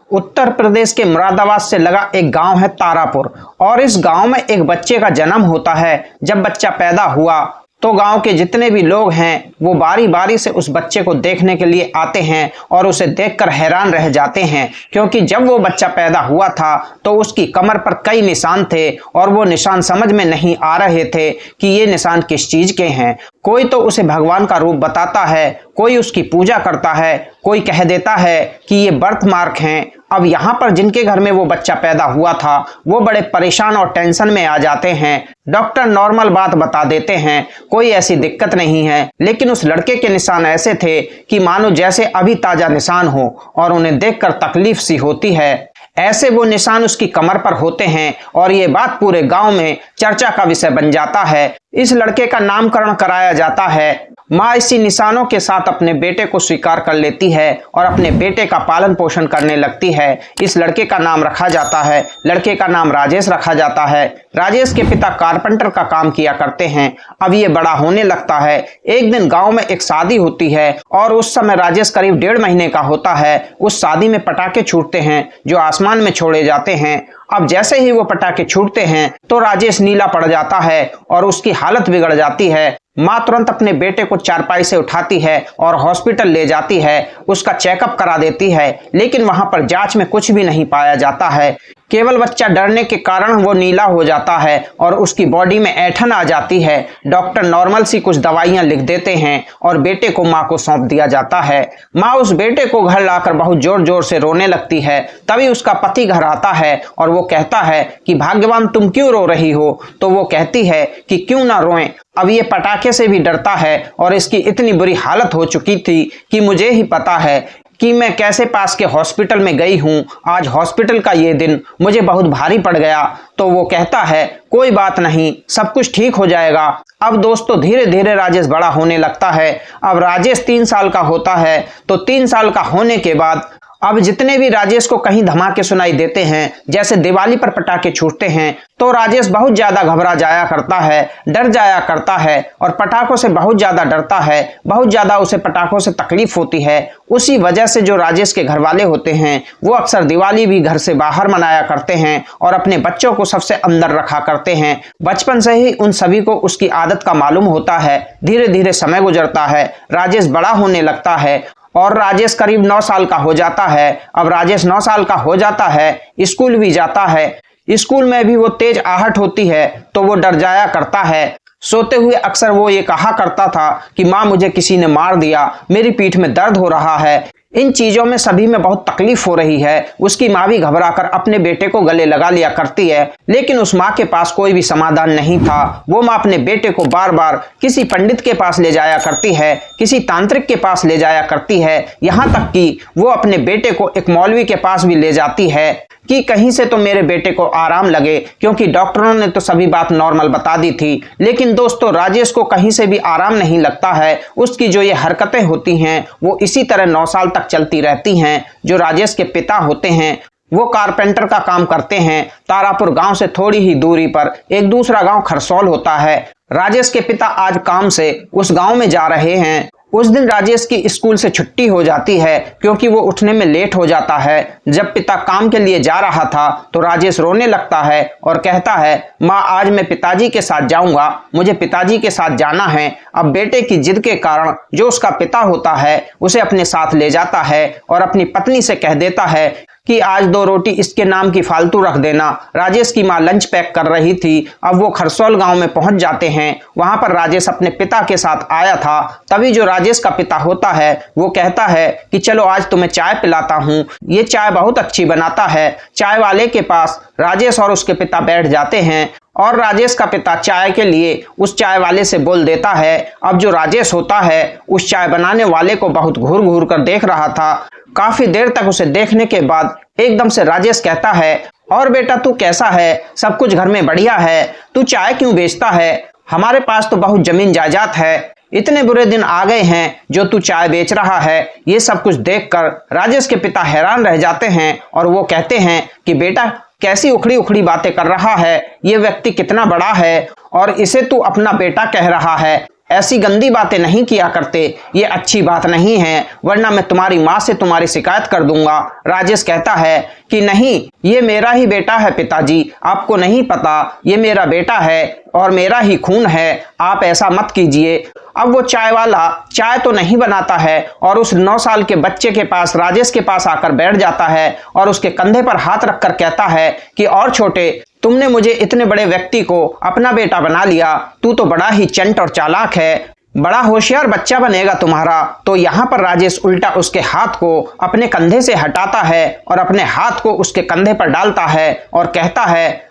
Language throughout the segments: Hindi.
उत्तर प्रदेश के मुरादाबाद से लगा एक गांव है तारापुर और इस गांव में एक बच्चे का जन्म होता है। जब बच्चा पैदा हुआ तो गांव के जितने भी लोग हैं वो बारी बारी से उस बच्चे को देखने के लिए आते हैं और उसे देखकर हैरान रह जाते हैं, क्योंकि जब वो बच्चा पैदा हुआ था तो उसकी कमर पर कई निशान थे और वो निशान समझ में नहीं आ रहे थे कि ये निशान किस चीज के हैं। कोई तो उसे भगवान का रूप बताता है, कोई उसकी पूजा करता है, कोई कह देता है कि ये बर्थ मार्क हैं। अब यहाँ पर जिनके घर में वो बच्चा पैदा हुआ था वो बड़े परेशान और टेंशन में आ जाते हैं। डॉक्टर नॉर्मल बात बता देते हैं, कोई ऐसी दिक्कत नहीं है, लेकिन उस लड़के के निशान ऐसे थे कि मानो जैसे अभी ताजा निशान हो और उन्हें देखकर तकलीफ सी होती है। ऐसे वो निशान उसकी कमर पर होते हैं और ये बात पूरे गांव में चर्चा का विषय बन जाता है। इस लड़के का नामकरण कराया जाता है। माँ इसी निशानों के साथ अपने बेटे को स्वीकार कर लेती है और अपने बेटे का पालन पोषण करने लगती है। इस लड़के का नाम रखा जाता है, लड़के का नाम राजेश रखा जाता है। राजेश के पिता कारपेंटर का काम किया करते हैं। अब ये बड़ा होने लगता है। एक दिन गांव में एक शादी होती है और उस समय राजेश करीब 1.5 महीने का होता है। उस शादी में पटाखे छूटते हैं जो आसमान में छोड़े जाते हैं। अब जैसे ही वो पटाखे छूटते हैं तो राजेश नीला पड़ जाता है और उसकी हालत बिगड़ जाती है। माँ तुरंत अपने बेटे को चारपाई से उठाती है और हॉस्पिटल ले जाती है, उसका चेकअप करा देती है, लेकिन वहां पर जांच में कुछ भी नहीं पाया जाता है। केवल बच्चा डरने के कारण वो नीला हो जाता है और उसकी बॉडी में ऐंठन आ जाती है। डॉक्टर नॉर्मल सी कुछ दवाइयां लिख देते हैं और बेटे को माँ को सौंप दिया जाता है। माँ उस बेटे को घर लाकर बहुत जोर जोर से रोने लगती है। तभी उसका पति घर आता है और वो कहता है कि भाग्यवान तुम क्यों रो रही हो? तो वो कहती है कि क्यों ना रोएं, अब ये पटाखे से भी डरता है और इसकी इतनी बुरी हालत हो चुकी थी कि मुझे ही पता है कि मैं कैसे पास के हॉस्पिटल में गई हूँ। आज हॉस्पिटल का ये दिन मुझे बहुत भारी पड़ गया। तो वो कहता है कोई बात नहीं, सब कुछ ठीक हो जाएगा। अब दोस्तों धीरे धीरे राजेश बड़ा होने लगता है। अब राजेश 3 साल का होता है। तो 3 साल का होने के बाद अब जितने भी राजेश को कहीं धमाके सुनाई देते हैं, जैसे दिवाली पर पटाखे छूटते हैं, तो राजेश बहुत ज्यादा घबरा जाया करता है, डर जाया करता है और पटाखों से बहुत ज्यादा डरता है। बहुत ज्यादा उसे पटाखों से तकलीफ होती है। उसी वजह से जो राजेश के घर वाले होते हैं वो अक्सर दिवाली भी घर से बाहर मनाया करते हैं और अपने बच्चों को सबसे अंदर रखा करते हैं। बचपन से ही उन सभी को उसकी आदत का मालूम होता है। धीरे धीरे समय गुजरता है, राजेश बड़ा होने लगता है और राजेश करीब 9 साल का हो जाता है। अब राजेश 9 साल का हो जाता है, स्कूल भी जाता है। स्कूल में भी वो तेज आहट होती है तो वो डर जाया करता है। सोते हुए अक्सर वो ये कहा करता था कि माँ मुझे किसी ने मार दिया, मेरी पीठ में दर्द हो रहा है। इन चीजों में सभी में बहुत तकलीफ हो रही है। उसकी माँ भी घबराकर अपने बेटे को गले लगा लिया करती है, लेकिन उस माँ के पास कोई भी समाधान नहीं था। वो माँ अपने बेटे को बार बार किसी पंडित के पास ले जाया करती है, किसी तांत्रिक के पास ले जाया करती है, यहाँ तक कि वो अपने बेटे को एक मौलवी के पास भी ले जाती है कि कहीं से तो मेरे बेटे को आराम लगे, क्योंकि डॉक्टरों ने तो सभी बात नॉर्मल बता दी थी। लेकिन दोस्तों राजेश को कहीं से भी आराम नहीं लगता है। उसकी जो ये हरकतें होती हैं वो इसी तरह 9 साल तक चलती रहती हैं। जो राजेश के पिता होते हैं वो कारपेंटर का काम करते हैं। तारापुर गांव से थोड़ी ही दूरी पर एक दूसरा गांव खरसौल होता है। राजेश के पिता आज काम से उस गांव में जा रहे हैं। उस दिन राजेश की स्कूल से छुट्टी हो जाती है क्योंकि वो उठने में लेट हो जाता है। जब पिता काम के लिए जा रहा था तो राजेश रोने लगता है और कहता है माँ आज मैं पिताजी के साथ जाऊंगा, मुझे पिताजी के साथ जाना है। अब बेटे की जिद के कारण जो उसका पिता होता है उसे अपने साथ ले जाता है और अपनी पत्नी से कह देता है कि आज 2 रोटी इसके नाम की फालतू रख देना। राजेश की माँ लंच पैक कर रही थी। अब वो खरसौल गांव में पहुंच जाते हैं। वहां पर राजेश अपने पिता के साथ आया था। तभी जो राजेश का पिता होता है वो कहता है कि चलो आज तुम्हें चाय पिलाता हूँ, ये चाय बहुत अच्छी बनाता है। चाय वाले के पास राजेश और उसके पिता बैठ जाते हैं और राजेश का पिता चाय के लिए उस चाय वाले से बोल देता है। अब जो राजेश होता है उस चाय बनाने वाले को बहुत घूर घूर कर देख रहा था। काफी देर तक उसे देखने के बाद एकदम से राजेश कहता है और बेटा तू कैसा है? सब कुछ घर में बढ़िया है, तू चाय क्यों बेचता है? हमारे पास तो बहुत जमीन जायदाद है, इतने बुरे दिन आ गए हैं जो तू चाय बेच रहा है। ये सब कुछ देखकर राजेश के पिता हैरान रह जाते हैं और वो कहते हैं कि बेटा कैसी उखड़ी उखड़ी बातें कर रहा है, ये व्यक्ति कितना बड़ा है और इसे तू अपना बेटा कह रहा है। ऐसी गंदी बातें नहीं किया करते, ये अच्छी बात नहीं है, वरना मैं तुम्हारी माँ से तुम्हारी शिकायत कर दूंगा। राजेश कहता है कि नहीं, ये मेरा ही बेटा है पिताजी, आपको नहीं पता, ये मेरा बेटा है और मेरा ही खून है, आप ऐसा मत कीजिए। अब वो चाय वाला चाय तो नहीं बनाता है और उस 9 साल के बच्चे के पास, राजेश के पास आकर बैठ जाता है और उसके कंधे पर हाथ रखकर कहता है कि और छोटे, तुमने मुझे इतने बड़े व्यक्ति को अपना बेटा बना लिया, तू तो बड़ा ही चंट और चालाक है, बड़ा होशियार बच्चा बनेगा तुम्हारा। तो यहाँ पर राजेश उल्टा उसके हाथ को अपने कंधे से हटाता है और अपने हाथ को उसके कंधे पर डालता है और कहता है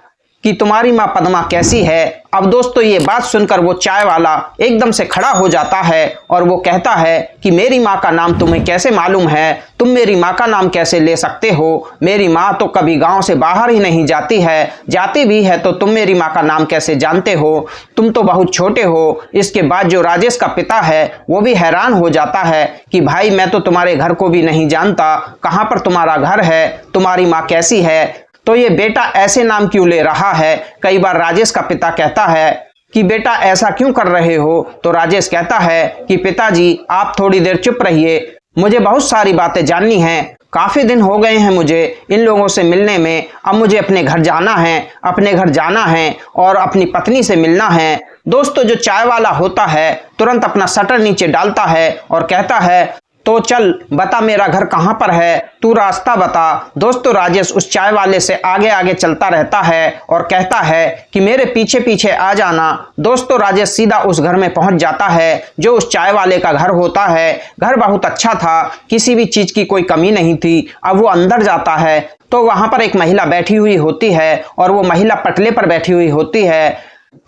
कि तुम्हारी माँ पद्मा कैसी है। अब दोस्तों ये बात सुनकर वो चाय वाला एकदम से खड़ा हो जाता है और वो कहता है कि मेरी माँ का नाम तुम्हें कैसे मालूम है, तुम मेरी माँ का नाम कैसे ले सकते हो, मेरी माँ तो कभी गांव से बाहर ही नहीं जाती है, जाती भी है तो तुम मेरी माँ का नाम कैसे जानते हो, तुम तो बहुत छोटे हो। इसके बाद जो राजेश का पिता है वो भी हैरान हो जाता है कि भाई मैं तो तुम्हारे घर को भी नहीं जानता, कहाँ पर तुम्हारा घर है, तुम्हारी माँ कैसी है, तो ये बेटा ऐसे नाम क्यों ले रहा है। कई बार राजेश का पिता कहता है कि बेटा ऐसा क्यों कर रहे हो, तो राजेश कहता है कि पिताजी आप थोड़ी देर चुप रहिए, मुझे बहुत सारी बातें जाननी हैं, काफी दिन हो गए हैं मुझे इन लोगों से मिलने में, अब मुझे अपने घर जाना है और अपनी पत्नी से मिलना है। दोस्तों जो चाय वाला होता है तुरंत अपना शटर नीचे डालता है और कहता है तो चल बता मेरा घर कहाँ पर है, तू रास्ता बता। दोस्तों राजेश उस चाय वाले से आगे आगे चलता रहता है और कहता है कि मेरे पीछे पीछे आ जाना। दोस्तों राजेश सीधा उस घर में पहुंच जाता है जो उस चाय वाले का घर होता है। घर बहुत अच्छा था, किसी भी चीज की कोई कमी नहीं थी। अब वो अंदर जाता है तो वहां पर एक महिला बैठी हुई होती है और वो महिला पटले पर बैठी हुई होती है।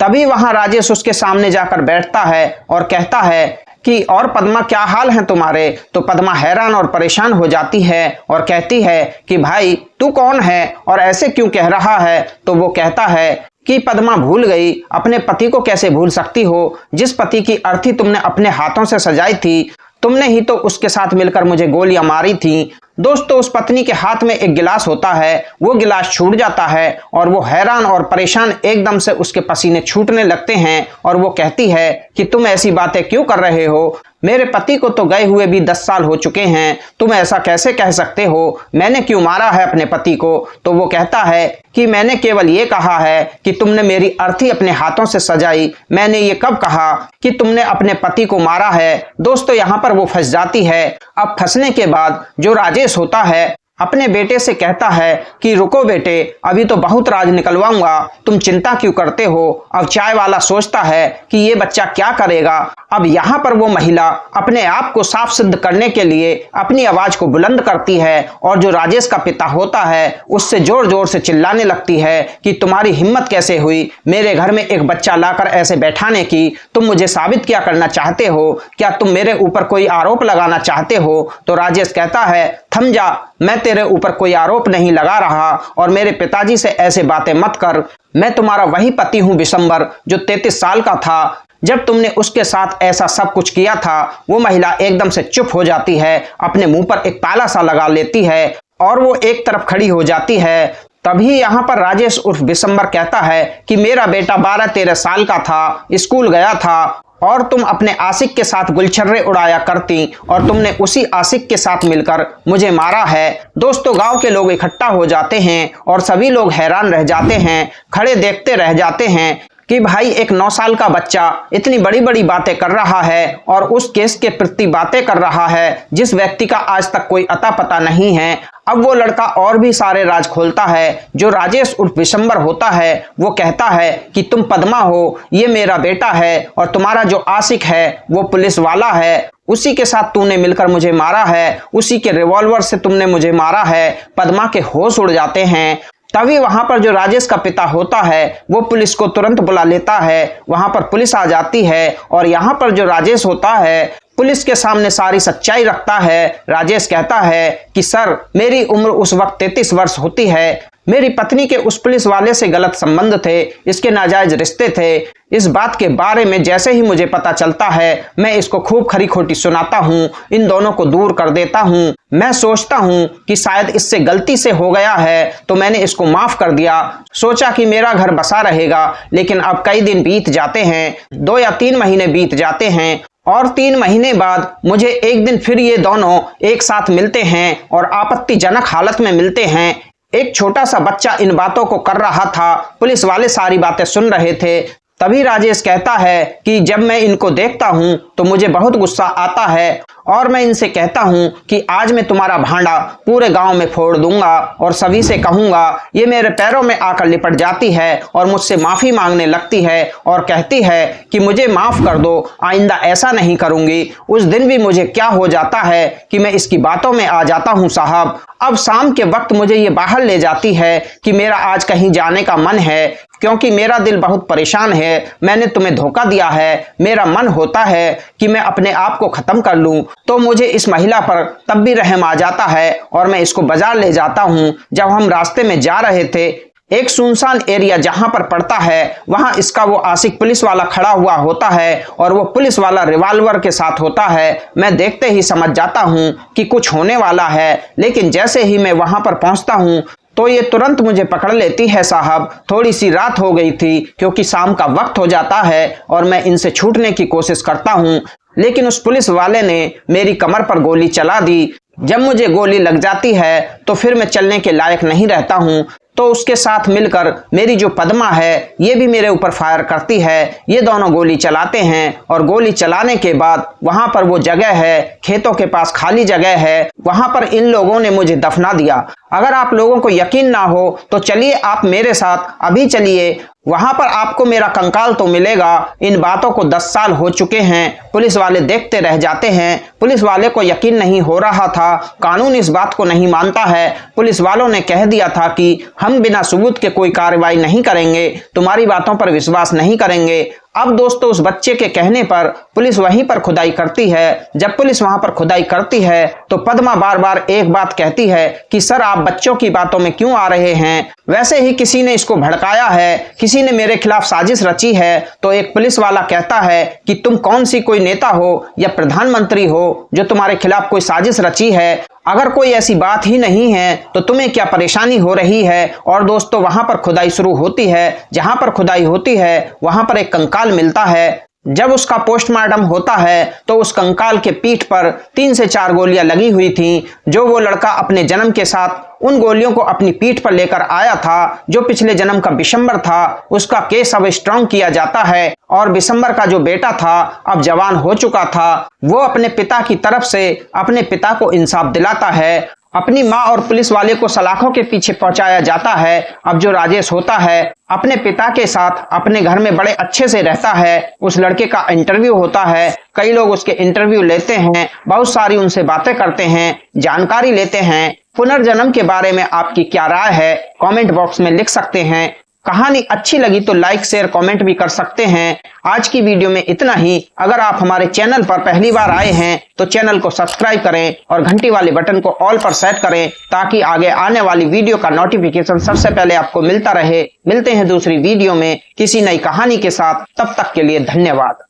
तभी वहां राजेश उसके सामने जाकर बैठता है और कहता है कि और पद्मा क्या हाल है तुम्हारे। तो पद्मा हैरान और परेशान हो जाती है और कहती है कि भाई तू कौन है और ऐसे क्यों कह रहा है। तो वो कहता है कि पद्मा भूल गई, अपने पति को कैसे भूल सकती हो, जिस पति की अर्थी तुमने अपने हाथों से सजाई थी, तुमने ही तो उसके साथ मिलकर मुझे गोलियां मारी थी। दोस्तों उस पत्नी के हाथ में एक गिलास होता है, वो गिलास छूट जाता है और वो हैरान और परेशान एकदम से उसके पसीने छूटने लगते हैं और वो कहती है कि तुम ऐसी बातें क्यों कर रहे हो, मेरे पति को तो गए हुए भी 10 साल हो चुके हैं, तुम ऐसा कैसे कह सकते हो, मैंने क्यों मारा है अपने पति को। तो वो कहता है कि मैंने केवल ये कहा है कि तुमने मेरी अर्थी अपने हाथों से सजाई, मैंने ये कब कहा कि तुमने अपने पति को मारा है। दोस्तों यहाँ पर वो फंस जाती है। अब फंसने के बाद जो राजेश होता है अपने बेटे से कहता है कि रुको बेटे, अभी तो बहुत राज निकलवाऊंगा, तुम चिंता क्यों करते हो। अब चाय वाला सोचता है कि ये बच्चा क्या करेगा। अब यहाँ पर वो महिला अपने आप को साफ सिद्ध करने के लिए अपनी आवाज को बुलंद करती है और जो राजेश का पिता होता है उससे जोर जोर से चिल्लाने लगती है कि तुम्हारी हिम्मत कैसे हुई मेरे घर में एक बच्चा लाकर ऐसे बैठाने की, तुम मुझे साबित क्या करना चाहते हो, क्या तुम मेरे ऊपर कोई आरोप लगाना चाहते हो। तो राजेश कहता है थम जा, मैं तेरे ऊपर कोई आरोप नहीं लगा रहा और मेरे पिताजी से ऐसे बातें मत कर, मैं तुम्हारा वही पति हूं विशंबर जो 33 साल का था जब तुमने उसके साथ ऐसा सब कुछ किया था। वो महिला एकदम से चुप हो जाती है, अपने मुंह पर एक ताला सा लगा लेती है और वो एक तरफ खड़ी हो जाती है। तभी यहाँ पर राजेश उर्फ विशंबर कहता है कि मेरा बेटा 12-13 साल का था, स्कूल गया था और तुम अपने आशिक के साथ गुलछर्रे उड़ाया करती और तुमने उसी आशिक के साथ मिलकर मुझे मारा है। दोस्तों गांव के लोग इकट्ठा हो जाते हैं और सभी लोग हैरान रह जाते हैं, खड़े देखते रह जाते हैं कि भाई एक 9 साल का बच्चा इतनी बड़ी बड़ी बातें कर रहा है और उस केस के प्रति बातें कर रहा है जिस व्यक्ति का आज तक कोई अता पता नहीं है। अब वो लड़का और भी सारे राज खोलता है। जो राजेश उर्फ विशंबर होता है वो कहता है कि तुम पद्मा हो, ये मेरा बेटा है और तुम्हारा जो आशिक है वो पुलिस वाला है, उसी के साथ तूने मिलकर मुझे मारा है, उसी के रिवॉल्वर से तुमने मुझे मारा है। पद्मा के होश उड़ जाते हैं। तभी वहां पर जो राजेश का पिता होता है वो पुलिस को तुरंत बुला लेता है। वहां पर पुलिस आ जाती है और यहाँ पर जो राजेश होता है पुलिस के सामने सारी सच्चाई रखता है। राजेश कहता है कि सर मेरी उम्र उस वक्त 33 वर्ष होती है, मेरी पत्नी के उस पुलिस वाले से गलत संबंध थे, इसके नाजायज रिश्ते थे। इस बात के बारे में जैसे ही मुझे पता चलता है मैं इसको खूब खरी खोटी सुनाता हूँ, इन दोनों को दूर कर देता हूँ। मैं सोचता हूँ कि शायद इससे गलती से हो गया है तो मैंने इसको माफ कर दिया, सोचा कि मेरा घर बसा रहेगा। लेकिन अब कई दिन बीत जाते हैं, 2 या 3 महीने बीत जाते हैं और 3 महीने बाद मुझे एक दिन फिर ये दोनों एक साथ मिलते हैं और आपत्तिजनक हालत में मिलते हैं। एक छोटा सा बच्चा इन बातों को कर रहा था, पुलिस वाले सारी बातें सुन रहे थे। तभी राजेश कहता है कि जब मैं इनको देखता हूं तो मुझे बहुत गुस्सा आता है और मैं इनसे कहता हूं कि आज मैं तुम्हारा भांडा पूरे गांव में फोड़ दूंगा और सभी से कहूंगा। ये मेरे पैरों में आकर लिपट जाती है और मुझसे माफी मांगने लगती है और कहती है कि मुझे माफ कर दो, आइंदा ऐसा नहीं करूंगी। उस दिन भी मुझे क्या हो जाता है कि मैं इसकी बातों में आ जाता हूं साहब। अब शाम के वक्त मुझे ये बाहर ले जाती है कि मेरा आज कहीं जाने का मन है क्योंकि मेरा दिल बहुत परेशान है, मैंने तुम्हें धोखा दिया है, मेरा मन होता है कि मैं अपने आप को खत्म कर लूं। तो मुझे इस महिला पर तब भी रहम आ जाता है और मैं इसको बाजार ले जाता हूं। जब हम रास्ते में जा रहे थे, एक सुनसान एरिया जहां पर पड़ता है वहां इसका वो आशिक पुलिस वाला खड़ा हुआ होता है और वो पुलिस वाला रिवॉल्वर के साथ होता है। मैं देखते ही समझ जाता हूं कि कुछ होने वाला है, लेकिन जैसे ही मैं वहां पर पहुंचता हूं तो ये तुरंत मुझे पकड़ लेती है साहब। थोड़ी सी रात हो गई थी क्योंकि शाम का वक्त हो जाता है और मैं इनसे छूटने की कोशिश करता हूं, लेकिन उस पुलिस वाले ने मेरी कमर पर गोली चला दी। जब मुझे गोली लग जाती है तो फिर मैं चलने के लायक नहीं रहता हूं। तो उसके साथ मिलकर मेरी जो पद्मा है ये भी मेरे ऊपर फायर करती है। ये दोनों गोली चलाते हैं और गोली चलाने के बाद वहां पर वो जगह है, खेतों के पास खाली जगह है, वहां पर इन लोगों ने मुझे दफना दिया। अगर आप लोगों को यकीन ना हो तो चलिए आप मेरे साथ अभी चलिए, वहां पर आपको मेरा कंकाल तो मिलेगा। इन बातों को 10 साल हो चुके हैं। पुलिस वाले देखते रह जाते हैं। पुलिस वाले को यकीन नहीं हो रहा था, कानून इस बात को नहीं मानता है। पुलिस वालों ने कह दिया था कि हम बिना सबूत के कोई कार्रवाई नहीं करेंगे, तुम्हारी बातों पर विश्वास नहीं करेंगे। अब दोस्तों उस बच्चे के कहने पर पुलिस वहीं पर खुदाई करती है। जब पुलिस वहां पर खुदाई करती है तो पद्मा बार बार एक बात कहती है कि सर आप बच्चों की बातों में क्यों आ रहे हैं, वैसे ही किसी ने इसको भड़काया है, किसी ने मेरे खिलाफ साजिश रची है। तो एक पुलिस वाला कहता है कि तुम कौन सी कोई नेता हो या प्रधानमंत्री हो जो तुम्हारे खिलाफ कोई साजिश रची है, अगर कोई ऐसी बात ही नहीं है तो तुम्हें क्या परेशानी हो रही है। और दोस्तों वहां पर खुदाई शुरू होती है। जहां पर खुदाई होती है वहां पर एक कंकाल मिलता है। जब उसका पोस्टमार्टम होता है तो उस कंकाल के पीठ पर 3 से 4 गोलियां लगी हुई थीं, जो वो लड़का अपने जन्म के साथ उन गोलियों को अपनी पीठ पर लेकर आया था। जो पिछले जन्म का बिशंबर था उसका केस अब स्ट्रॉन्ग किया जाता है और बिशंबर का जो बेटा था अब जवान हो चुका था, वो अपने पिता की तरफ से अपने पिता को इंसाफ दिलाता है। अपनी माँ और पुलिस वाले को सलाखों के पीछे पहुंचाया जाता है। अब जो राजेश होता है अपने पिता के साथ अपने घर में बड़े अच्छे से रहता है। उस लड़के का इंटरव्यू होता है, कई लोग उसके इंटरव्यू लेते हैं, बहुत सारी उनसे बातें करते हैं, जानकारी लेते हैं। पुनर्जन्म के बारे में आपकी क्या राय है कमेंट बॉक्स में लिख सकते हैं। कहानी अच्छी लगी तो लाइक शेयर कमेंट भी कर सकते हैं। आज की वीडियो में इतना ही। अगर आप हमारे चैनल पर पहली बार आए हैं तो चैनल को सब्सक्राइब करें और घंटी वाले बटन को ऑल पर सेट करें ताकि आगे आने वाली वीडियो का नोटिफिकेशन सबसे पहले आपको मिलता रहे। मिलते हैं दूसरी वीडियो में किसी नई कहानी के साथ, तब तक के लिए धन्यवाद।